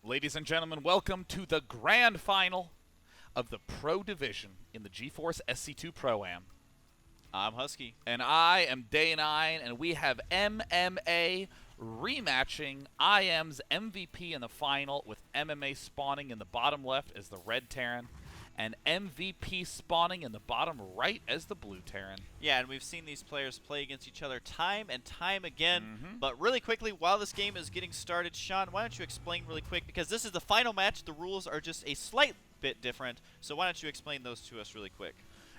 Ladies and gentlemen, welcome to the grand final of the Pro Division in the GeForce SC2 Pro-Am. I'm Husky. And I am Day9, and we have MMA rematching IM's MVP in the final, with MMA spawning in the bottom left as the red Terran, and MVP spawning in the bottom right as the blue Terran. Yeah, and we've seen these players play against each other time and time again. But really quickly, while this game is getting started, Sean, why don't you explain really quick, because this is the final match. The rules are just a slight bit different. So why don't you explain those to us really quick?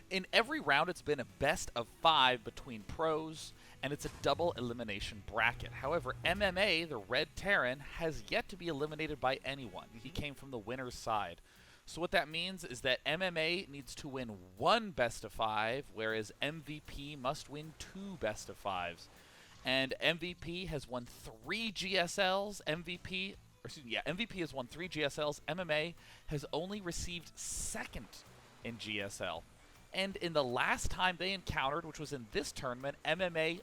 In every round, it's been a best of 5 between pros, and it's a double elimination bracket. However, MMA, the red Terran, has yet to be eliminated by anyone. He came from the winner's side. So what that means is that MMA needs to win 1 best of 5, whereas MVP must win 2 best of 5s. And MVP has won 3 GSLs. MVP has won 3 GSLs. MMA has only received 2nd in GSL. And in the last time they encountered, which was in this tournament, MMA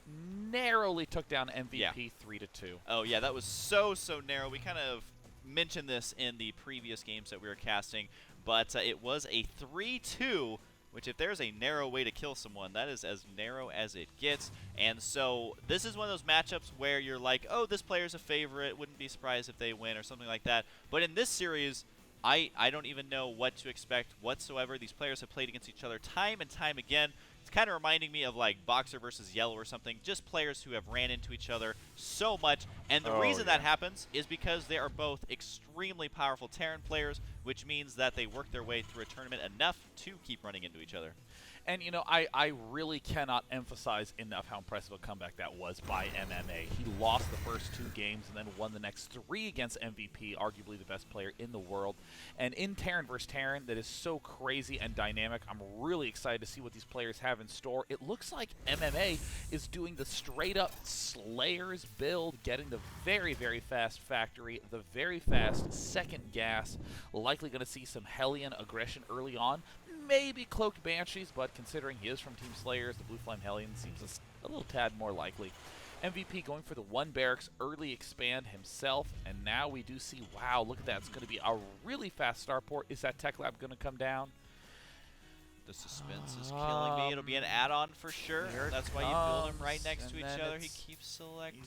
narrowly took down MVP 3-2. Oh yeah, that was so narrow. We kind of mentioned this in the previous games that we were casting, but it was a 3-2, which if there's a narrow way to kill someone, that is as narrow as it gets. And so this is one of those matchups where you're like, oh, this player's a favorite, wouldn't be surprised if they win or something like that. But in this series, I don't even know what to expect whatsoever. These players have played against each other time and time again. It's kind of reminding me of like Boxer versus Yellow or something, just players who have ran into each other so much. And the reason that happens is because they are both extremely powerful Terran players, which means that they work their way through a tournament enough to keep running into each other. And, you know, I really cannot emphasize enough how impressive a comeback that was by MMA. He lost the first 2 games and then won the next 3 against MVP, arguably the best player in the world. And in Terran vs. Terran, that is so crazy and dynamic. I'm really excited to see what these players have in store. It looks like MMA is doing the straight-up Slayers build, getting the very, very fast factory, the very fast second gas, likely going to see some Hellion aggression early on. Maybe Cloaked Banshees, but considering he is from Team Slayers, the Blue Flame Hellion seems a little tad more likely. MVP going for the 1 barracks early expand himself, and now we do see, wow, look at that. It's going to be a really fast starport. Is that Tech Lab going to come down? The suspense is killing me. It'll be an add-on for sure. That's why you build them right next to each other. He keeps selecting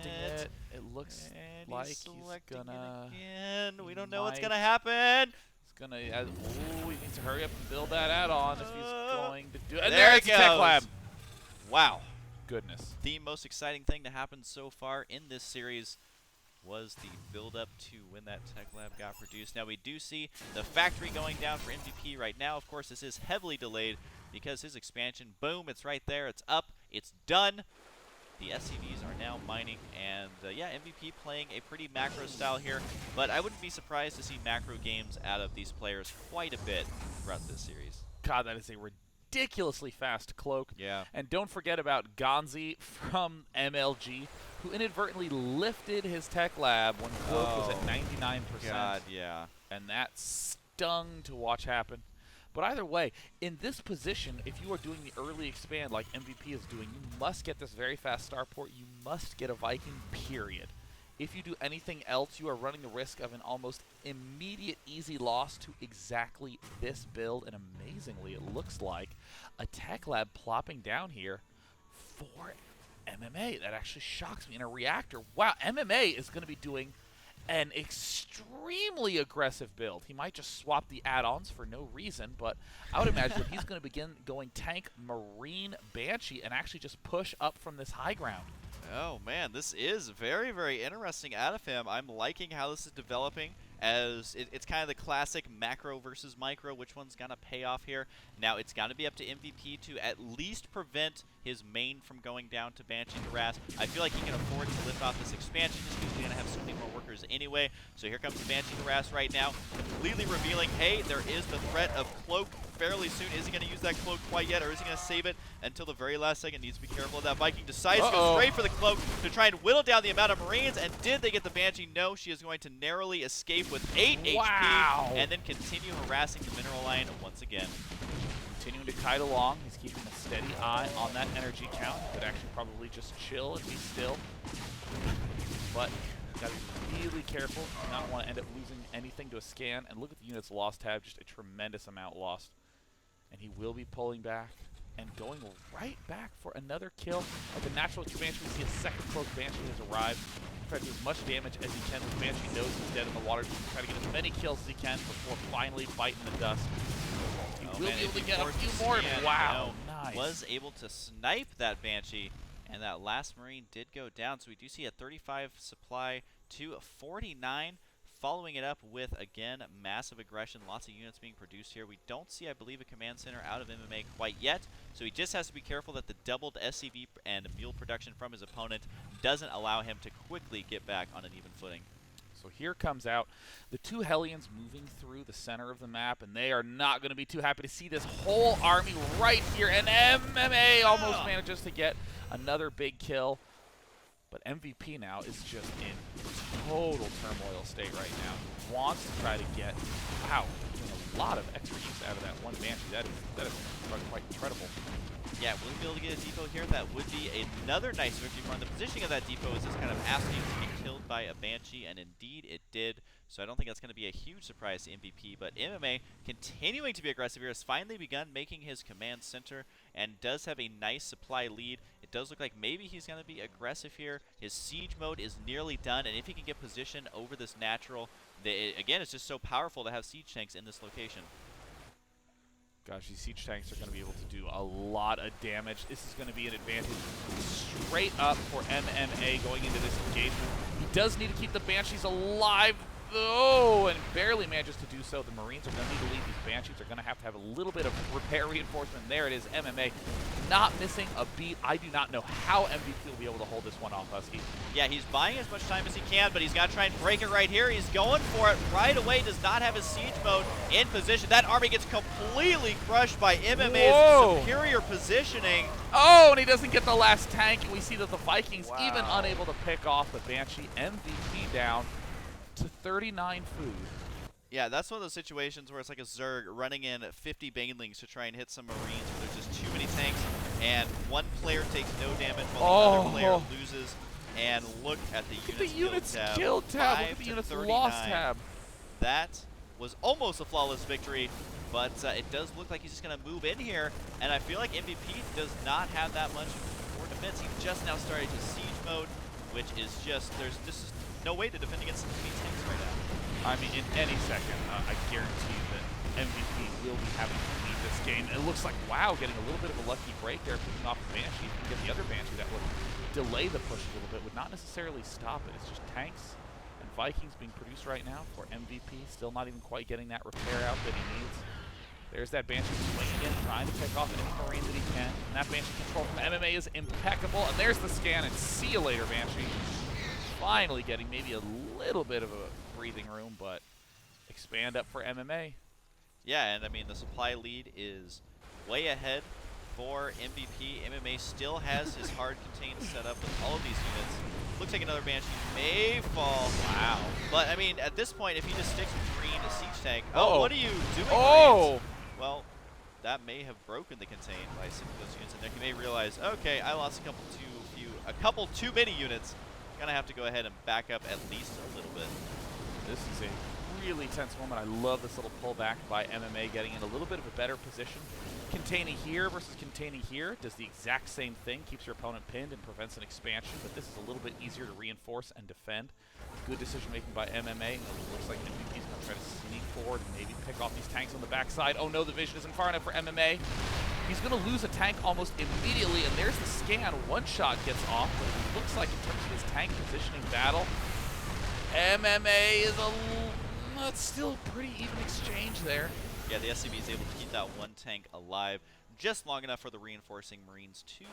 it. It looks and like he's gonna. Again. We don't know what's gonna happen. Gonna, he needs to hurry up and build that add-on if he's going to do it. And there it goes. Tech Lab. Wow. Goodness. The most exciting thing to happen so far in this series was the build-up to when that Tech Lab got produced. Now we do see the factory going down for MVP right now. Of course, this is heavily delayed because his expansion, boom, it's right there. It's up. It's done. The SCVs are now mining, and yeah, MVP playing a pretty macro style here, but I wouldn't be surprised to see macro games out of these players quite a bit throughout this series. God, that is a ridiculously fast cloak. Yeah. And don't forget about Gonzi from MLG, who inadvertently lifted his Tech Lab when cloak was at 99%. God, yeah. And that stung to watch happen. But either way, in this position, if you are doing the early expand like MVP is doing, you must get this very fast starport. You must get a Viking, period. If you do anything else, you are running the risk of an almost immediate easy loss to exactly this build. And amazingly, it looks like a Tech Lab plopping down here for MMA. That actually shocks me. In a reactor, wow, MMA is going to be doing an extremely aggressive build. He might just swap the add-ons for no reason, but I would imagine that he's going to begin going tank Marine Banshee and actually just push up from this high ground. Oh man, this is very, very interesting out of him. I'm liking how this is developing, as it's kind of the classic macro versus micro. Which one's going to pay off here? Now, it's got to be up to MVP to at least prevent his main from going down to Banshee and Harass. I feel like he can afford to lift off this expansion just because he's going to have so many more workers anyway. So here comes the Banshee Harass right now, completely revealing, hey, there is the threat of Cloak fairly soon. Is he going to use that Cloak quite yet, or is he going to save it until the very last second? Needs to be careful of that. Viking decides to go straight for the Cloak to try and whittle down the amount of Marines, and did they get the Banshee? No, she is going to narrowly escape with 8 HP, and then continue harassing the Mineral Line once again. Continuing to kite along. He's keeping a steady eye on that energy count. He could actually probably just chill and be still. but you gotta be really careful. Do not want to end up losing anything to a scan. And look at the units lost tab, just a tremendous amount lost. And he will be pulling back and going right back for another kill. At the natural expansion, we see a second cloak Banshee has arrived. Try to do as much damage as he can. The Banshee knows he's dead in the water. Try to get as many kills as he can before finally biting the dust. He will be able to get a few more. Wow, nice. Was able to snipe that Banshee, and that last Marine did go down. So we do see a 35 supply to 49. Following it up with, again, massive aggression, lots of units being produced here. We don't see, I believe, a command center out of MMA quite yet, so he just has to be careful that the doubled SCV and mule production from his opponent doesn't allow him to quickly get back on an even footing. So here comes out the two Hellions moving through the center of the map, and they are not going to be too happy to see this whole army right here, and MMA almost manages to get another big kill. But MVP now is just in total turmoil state right now. He wants to try to get, wow, a lot of extra use out of that one Banshee. That is quite incredible. Yeah, will he be able to get a depot here? That would be another nice victory run. The positioning of that depot is just kind of asking to get killed by a Banshee, and indeed it did. So I don't think that's going to be a huge surprise to MVP, but MMA continuing to be aggressive here has finally begun making his command center and does have a nice supply lead. It does look like maybe he's going to be aggressive here. His siege mode is nearly done, and if he can get position over this natural, again, it's just so powerful to have siege tanks in this location. Gosh, these siege tanks are going to be able to do a lot of damage. This is going to be an advantage straight up for MMA going into this engagement. He does need to keep the Banshees alive, though, and barely manages to do so. The Marines are going to need to leave. These Banshees are going to have a little bit of repair reinforcement. There it is, MMA not missing a beat. I do not know how MVP will be able to hold this one off, Husky. Yeah, he's buying as much time as he can, but he's got to try and break it right here. He's going for it right away, does not have his siege mode in position. That army gets completely crushed by MMA's superior positioning. Oh, and he doesn't get the last tank, and we see that the Vikings even unable to pick off the Banshee. MVP down to 39 food. Yeah, that's one of those situations where it's like a Zerg running in 50 Banelings to try and hit some Marines where there's just too many tanks, and one player takes no damage while the other player loses. And look at the units killed tab. Look at the units lost tab. That was almost a flawless victory, but it does look like he's just going to move in here, and I feel like MVP does not have that much more defense. He just now started his siege mode, which is just, there's just no way to defend against these tanks right now. I mean, in any second, I guarantee that MVP will be having to leave this game. It looks like, wow, getting a little bit of a lucky break there, picking off the Banshee. You can get the other Banshee that would delay the push a little bit, would not necessarily stop it. It's just tanks and Vikings being produced right now for MVP. Still not even quite getting that repair out that he needs. There's that Banshee swinging in, trying to pick off any Marine that he can. And that Banshee control from MMA is impeccable. And there's the scan, and see you later, Banshee. Finally getting maybe a little bit of a breathing room, but expand up for MMA. Yeah, and I mean, the supply lead is way ahead for MVP. MMA still has his hard contained setup with all of these units. Looks like another Banshee may fall. Wow. But, I mean, at this point, if he just sticks with green to siege tank, what are you doing, Marines? Well, that may have broken the contain by sending those units in there. He may realize, okay, I lost a couple too many units. Gonna have to go ahead and back up at least a little bit. This is a really tense moment. I love this little pullback by MMA, getting in a little bit of a better position. Containing here versus containing here does the exact same thing, keeps your opponent pinned and prevents an expansion, but this is a little bit easier to reinforce and defend. Good decision making by MMA. It looks like MVP's going to try to sneak forward and maybe pick off these tanks on the backside. Oh no, the vision isn't far enough for MMA. He's going to lose a tank almost immediately, and there's the scan. One shot gets off, but it looks like in terms of his tank positioning battle, MMA is it's still a pretty even exchange there. Yeah, the SCV is able to keep that one tank alive just long enough for the reinforcing Marines to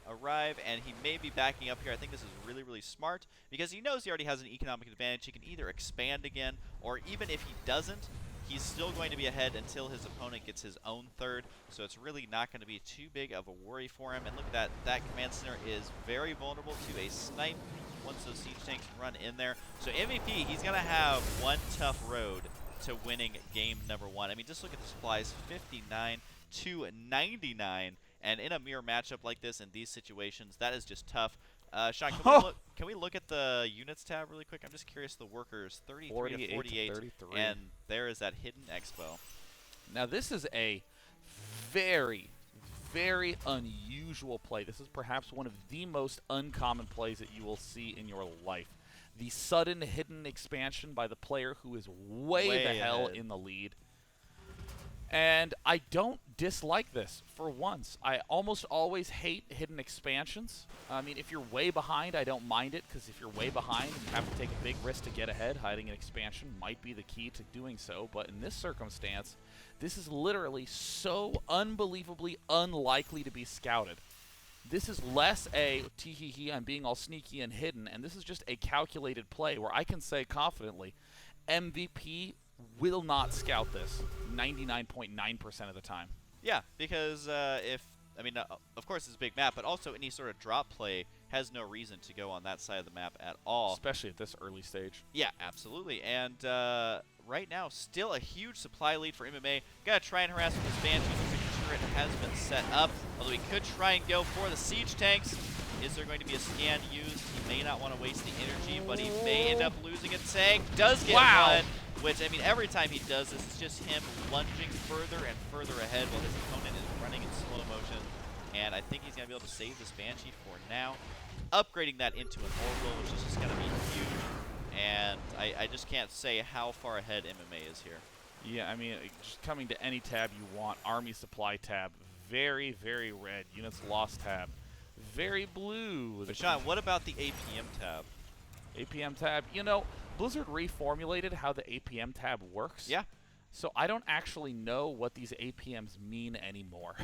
arrive, and he may be backing up here. I think this is really, really smart because he knows he already has an economic advantage. He can either expand again, or even if he doesn't, he's still going to be ahead until his opponent gets his own third, so it's really not going to be too big of a worry for him. And look at that, that command center is very vulnerable to a snipe once those siege tanks run in there. So MVP, he's going to have one tough road to winning game number one. I mean, just look at the supplies, 59 to 99, and in a mirror matchup like this, in these situations, that is just tough. Sean, can we look at the units tab really quick? I'm just curious. The workers, 33 to 48, to 33. and there is that hidden expo. Now this is a very, very unusual play. This is perhaps one of the most uncommon plays that you will see in your life. The sudden hidden expansion by the player who is way the hell in the lead. And I don't dislike this for once. I almost always hate hidden expansions. I mean, if you're way behind, I don't mind it, because if you're way behind and you have to take a big risk to get ahead, hiding an expansion might be the key to doing so. But in this circumstance, this is literally so unbelievably unlikely to be scouted. This is less a tee-hee-hee, I'm being all sneaky and hidden, and this is just a calculated play where I can say confidently, MVP will not scout this 99.9% of the time. Yeah, because of course it's a big map, but also any sort of drop play has no reason to go on that side of the map at all. Especially at this early stage. Yeah, absolutely. And right now, still a huge supply lead for MMA. Gotta try and harass with his Banshee. Looks like the turret has been set up. Although he could try and go for the siege tanks. Is there going to be a scan used? He may not want to waste the energy, but he may end up losing a tank. Does get one. Which, I mean, every time he does this, it's just him lunging further and further ahead while his opponent is running in slow motion. And I think he's going to be able to save this Banshee for now. Upgrading that into an Orbital, which is just going to be huge. And I just can't say how far ahead MMA is here. Yeah, I mean, just coming to any tab you want. Army supply tab, very, very red. Units lost tab, very blue. But Sean, what about the APM tab? APM tab, you know, Blizzard reformulated how the APM tab works. Yeah. So I don't actually know what these APMs mean anymore.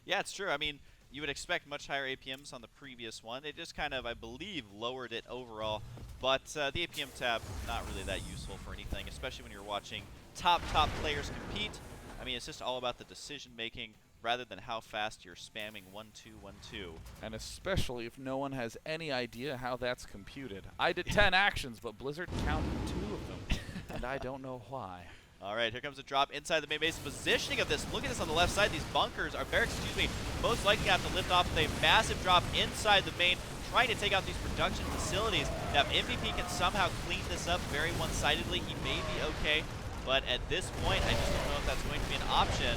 Yeah, it's true. I mean, you would expect much higher APMs on the previous one. It just kind of, I believe, lowered it overall. But the APM tab, not really that useful for anything, especially when you're watching top players compete. I mean, it's just all about the decision making rather than how fast you're spamming 1-2-1-2. And especially if no one has any idea how that's computed. I did 10 actions, but Blizzard counted 2 of them, and I don't know why. All right, here comes a drop inside the main base. Positioning of this, look at this on the left side. These bunkers, or barracks, excuse me, most likely have to lift off with a massive drop inside the main, trying to take out these production facilities. Now, if MVP can somehow clean this up very one-sidedly, he may be okay. But at this point, I just don't know if that's going to be an option.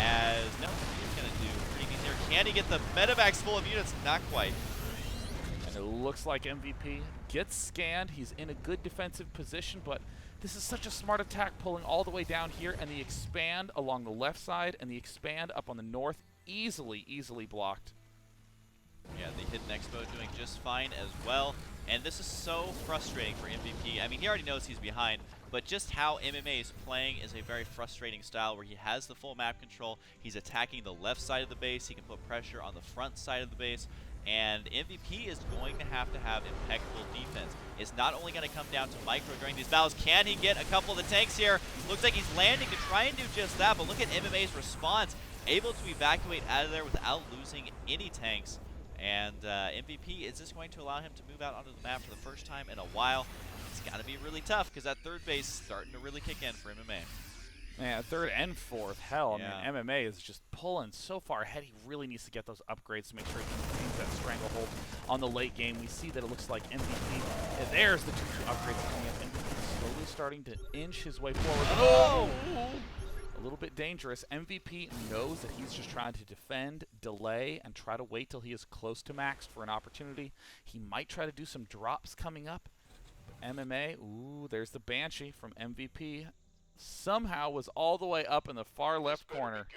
As, no, he's going to do pretty neat there. Can he get the medevacs full of units? Not quite. And it looks like MVP gets scanned. He's in a good defensive position, but this is such a smart attack, pulling all the way down here, and the expand along the left side and the expand up on the north, easily blocked. Yeah, the hidden expo doing just fine as well. And this is so frustrating for MVP. I mean, he already knows he's behind, but just how MMA is playing is a very frustrating style where he has the full map control. He's attacking the left side of the base. He can put pressure on the front side of the base. And MVP is going to have impeccable defense. It's not only going to come down to micro during these battles. Can he get a couple of the tanks here? Looks like he's landing to try and do just that, but look at MMA's response. Able to evacuate out of there without losing any tanks. And MVP is just going to allow him to move out onto the map for the first time in a while. It's got to be really tough because that third base is starting to really kick in for MMA. Yeah, third and fourth. Hell, Yeah. I mean, MMA is just pulling so far ahead. He really needs to get those upgrades to make sure he maintains that stranglehold on the late game. We see that it looks like MVP. There's the 2 upgrades coming up. MVP slowly starting to inch his way forward. Oh! A little bit dangerous. MVP knows that he's just trying to defend, delay, and try to wait till he is close to max for an opportunity. He might try to do some drops coming up. But MMA, ooh, there's the Banshee from MVP. Somehow was all the way up in the far left corner.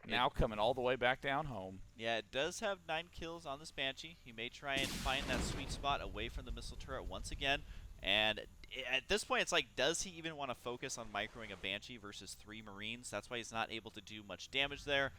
Now coming all the way back down home. Yeah, it does have 9 kills on this Banshee. He may try and find that sweet spot away from the missile turret once again. And at this point, it's like, does he even want to focus on microing a Banshee versus 3 Marines? That's why he's not able to do much damage there.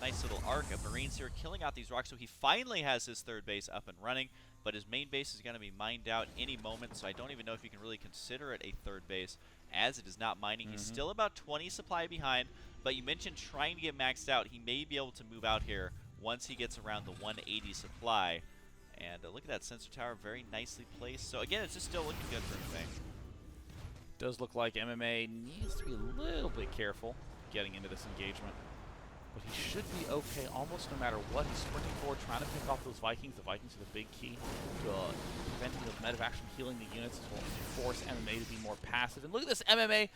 Nice little arc of Marines here, killing out these rocks. So he finally has his third base up and running, but his main base is going to be mined out any moment, so I don't even know if you can really consider it a third base, as it is not mining. He's still about 20 supply behind, but you mentioned trying to get maxed out. He may be able to move out here once he gets around the 180 supply. And look at that sensor tower, very nicely placed. So again, it's just still looking good for MMA. Does look like MMA needs to be a little bit careful getting into this engagement. but he should be okay almost no matter what. He's sprinting forward, trying to pick off those Vikings. The Vikings are the big key to preventing those medevacs from healing the units, as well as force MMA to be more passive. And look at this MMA.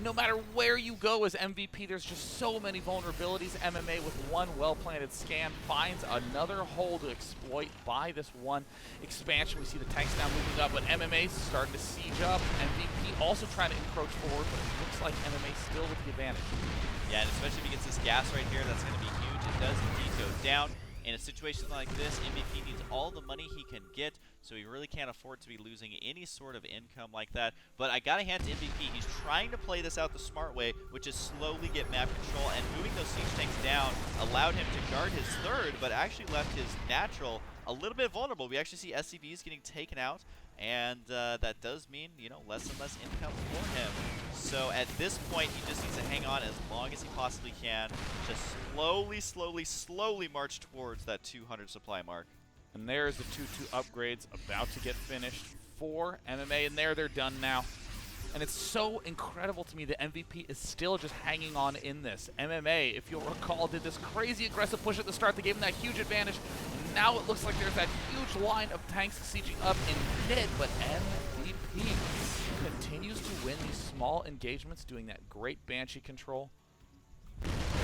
No matter where you go as MVP, there's just so many vulnerabilities. MMA with one well-planted scan finds another hole to exploit by this one expansion. We see the tanks now moving up, but MMA's starting to siege up. MVP also trying to encroach forward, but it looks like MMA still with the advantage. Yeah, and especially if he gets this gas right here, that's going to be huge. It does indeed go down. In a situation like this, MVP needs all the money he can get, so he really can't afford to be losing any sort of income like that. But I gotta hand to MVP, he's trying to play this out the smart way, which is slowly get map control, and moving those siege tanks down allowed him to guard his third, but actually left his natural a little bit vulnerable. We actually see SCVs getting taken out, and that does mean, you know, less and less income for him. So at this point, he just needs to hang on as long as he possibly can, just slowly march towards that 200 supply mark. And there's the 2-2 upgrades about to get finished for MMA, and they're done now. And it's so incredible to me that MVP is still just hanging on in this. MMA, if you'll recall, did this crazy aggressive push at the start that gave him that huge advantage. And now it looks like there's that huge line of tanks sieging up in mid, but MVP continues to win these small engagements, doing that great Banshee control.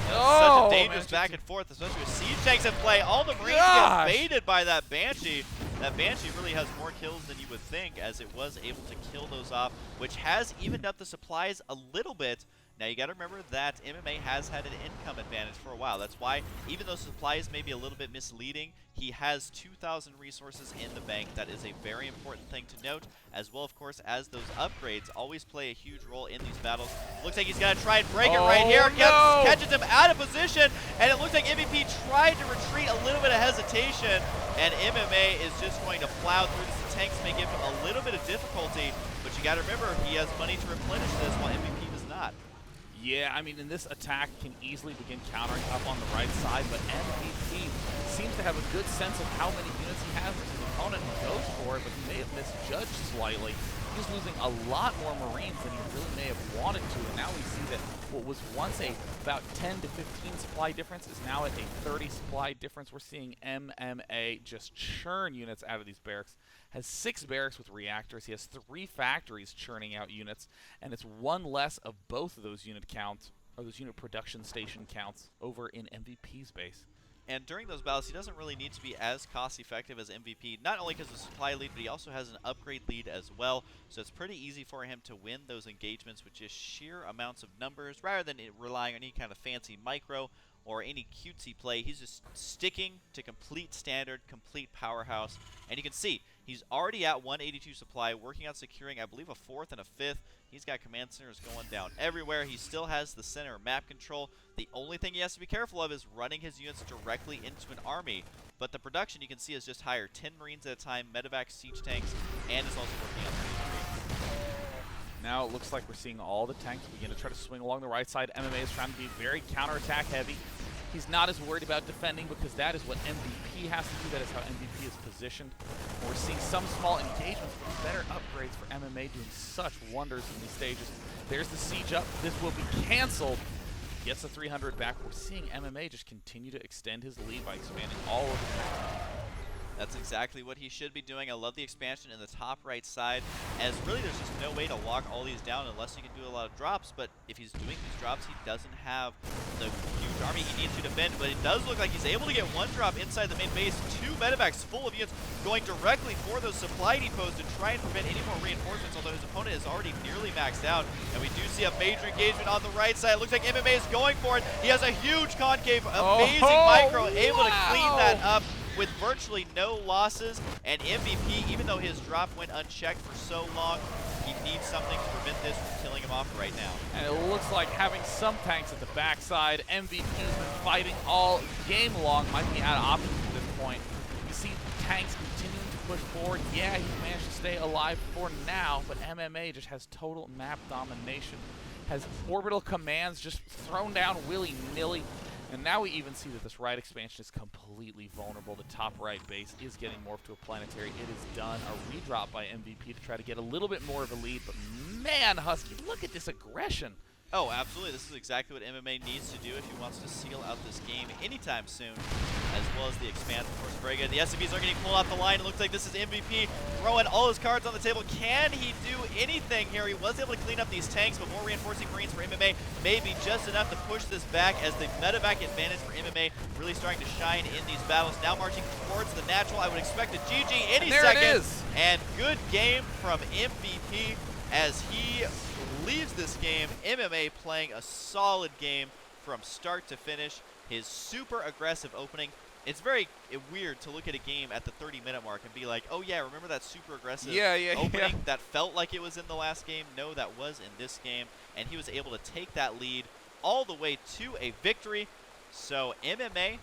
Such a dangerous back and forth, especially with siege tanks in play. All the Marines get baited by that Banshee. That Banshee really has more kills than you would think, as it was able to kill those off, which has evened up the supplies a little bit. Now you got to remember that MMA has had an income advantage for a while. That's why, even though supplies may be a little bit misleading, he has 2,000 resources in the bank. That is a very important thing to note, as well, of course, as those upgrades always play a huge role in these battles. Looks like he's going to try and break it right here. Catches him out of position, and it looks like MVP tried to retreat, a little bit of hesitation, and MMA is just going to plow through this. The tanks may give him a little bit of difficulty, but you got to remember, he has money to replenish this, while MVP does not. Yeah, I mean, and this attack can easily begin countering up on the right side, but MVP seems to have a good sense of how many units he has versus his opponent and goes for it, but he may have misjudged slightly. He's losing a lot more Marines than he really may have wanted to, and now we see that what was once a about 10 to 15 supply difference is now at a 30 supply difference. We're seeing MMA just churn units out of these barracks. Has 6 barracks with reactors. He has 3 factories churning out units, and it's 1 less of both of those unit counts, or those unit production station counts, over in MVP's base. And during those battles, he doesn't really need to be as cost-effective as MVP, not only because of the supply lead, but he also has an upgrade lead as well. So it's pretty easy for him to win those engagements with just sheer amounts of numbers, rather than relying on any kind of fancy micro or any cutesy play. He's just sticking to complete standard, complete powerhouse. And you can see, he's already at 182 supply, working on securing, I believe, a 4th and a 5th. He's got command centers going down everywhere. He still has the center map control. The only thing he has to be careful of is running his units directly into an army. But the production, you can see, is just higher. 10 Marines at a time, medevac siege tanks, and is also working on 33. Now it looks like we're seeing all the tanks begin to try to swing along the right side. MMA is trying to be very counterattack heavy. He's not as worried about defending because that is what MVP has to do. That is how MVP is positioned. We're seeing some small engagements, but better upgrades for MMA doing such wonders in these stages. There's the siege up. This will be canceled. Gets the 300 back. We're seeing MMA just continue to extend his lead by expanding all over the map. That's exactly what he should be doing. I love the expansion in the top right side, as really there's just no way to lock all these down unless you can do a lot of drops. But if he's doing these drops, he doesn't have the huge army he needs to defend. But it does look like he's able to get 1 drop inside the main base. 2 medevacs full of units going directly for those supply depots to try and prevent any more reinforcements, although his opponent is already nearly maxed out. And we do see a major engagement on the right side. It looks like MMA is going for it. He has a huge concave, amazing micro, able to clean that up with virtually no losses. And MVP, even though his drop went unchecked for so long, he needs something to prevent this from killing him off right now. And it looks like having some tanks at the backside, MVP's been fighting all game long, might be out of options at this point. You see tanks continuing to push forward. Yeah, he managed to stay alive for now, but MMA just has total map domination. Has orbital commands just thrown down willy-nilly. And now we even see that this right expansion is completely vulnerable. The top right base is getting morphed to a planetary. It is done. A redrop by MVP to try to get a little bit more of a lead. But man, Husky, look at this aggression. Oh, absolutely. This is exactly what MMA needs to do if he wants to seal out this game anytime soon, as well as the expand, of course, very good. The SCVs are getting pulled off the line. It looks like this is MVP throwing all his cards on the table. Can he do anything here? He was able to clean up these tanks, but more reinforcing Marines for MMA may be just enough to push this back, as the medevac advantage for MMA really starting to shine in these battles. Now marching towards the natural. I would expect a GG any second. There it is. And good game from MVP as he leaves this game. MMA playing a solid game from start to finish. His super aggressive opening. It's very weird to look at a game at the 30-minute mark and be like, oh yeah, remember that super aggressive opening that felt like it was in the last game? No, that was in this game. And he was able to take that lead all the way to a victory. So MMA,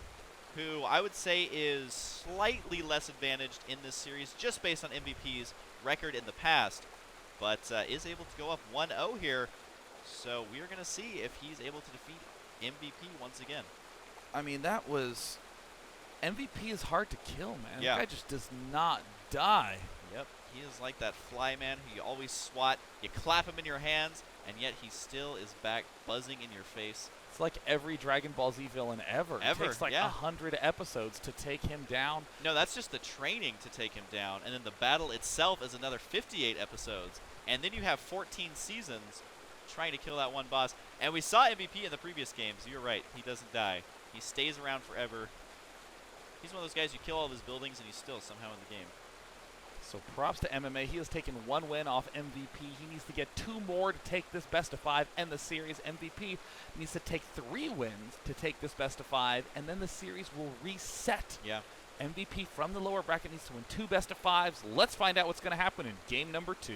who I would say is slightly less advantaged in this series just based on MVP's record in the past, but is able to go up 1-0 here. So we are going to see if he's able to defeat MVP once again. I mean, that was... MVP is hard to kill, man. Yeah. That guy just does not die. Yep, he is like that fly man who you always swat, you clap him in your hands, and yet he still is back buzzing in your face. It's like every Dragon Ball Z villain ever. It takes like 100 episodes to take him down. No, that's just the training to take him down, and then the battle itself is another 58 episodes. And then you have 14 seasons trying to kill that one boss. And we saw MVP in the previous games. You're right, he doesn't die. He stays around forever. He's one of those guys, you kill all of his buildings and he's still somehow in the game. So props to MMA. He has taken 1 win off MVP. He needs to get 2 more to take this best of 5 and the series. MVP needs to take 3 wins to take this best of 5, and then the series will reset. Yeah. MVP from the lower bracket needs to win 2 best of 5s. Let's find out what's going to happen in game number 2.